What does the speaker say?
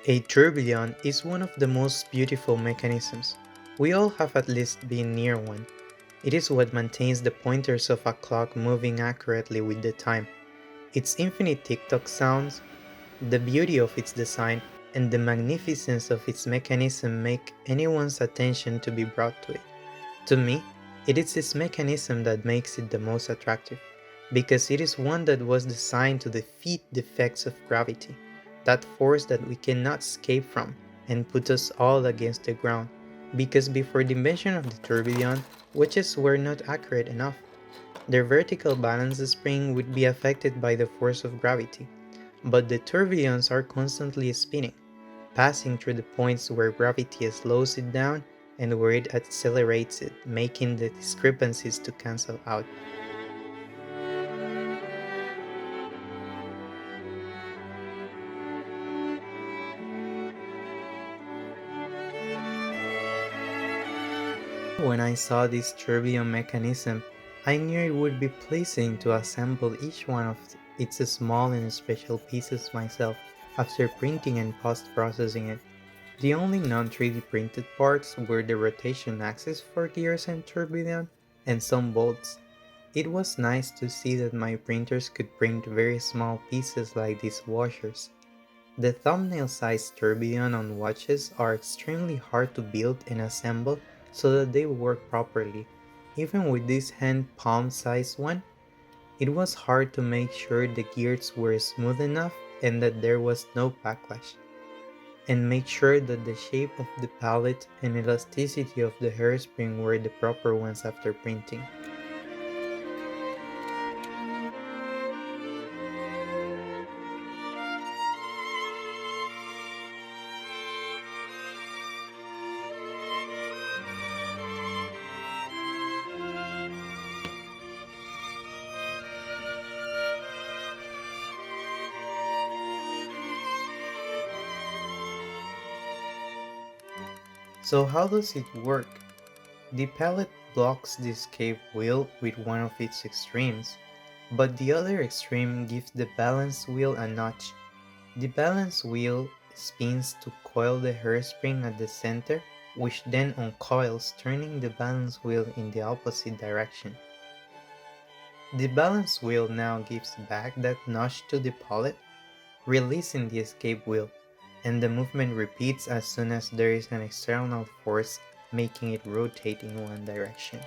A tourbillon is one of the most beautiful mechanisms. We all have at least been near one. It is what maintains the pointers of a clock moving accurately with the time. Its infinite tick-tock sounds, the beauty of its design, and the magnificence of its mechanism make anyone's attention to be brought to it. To me, it is this mechanism that makes it the most attractive, because it is one that was designed to defeat the effects of gravity, that force that we cannot escape from, and put us all against the ground, because before the invention of the tourbillon, watches were not accurate enough. Their vertical balance spring would be affected by the force of gravity, but the tourbillons are constantly spinning, passing through the points where gravity slows it down and where it accelerates it, making the discrepancies to cancel out. When I saw this tourbillon mechanism, I knew it would be pleasing to assemble each one of its small and special pieces myself after printing and post-processing it. The only non-3D printed parts were the rotation axis for gears and tourbillon, and some bolts. It was nice to see that my printers could print very small pieces like these washers. The thumbnail-sized tourbillon on watches are extremely hard to build and assemble so that they work properly. Even with this hand palm-sized one, it was hard to make sure the gears were smooth enough and that there was no backlash, and make sure that the shape of the palette and elasticity of the hairspring were the proper ones after printing. So how does it work? The palette blocks the escape wheel with one of its extremes, but the other extreme gives the balance wheel a notch. The balance wheel spins to coil the hairspring at the center, which then uncoils, turning the balance wheel in the opposite direction. The balance wheel now gives back that notch to the pallet, releasing the escape wheel, and the movement repeats as soon as there is an external force making it rotate in one direction.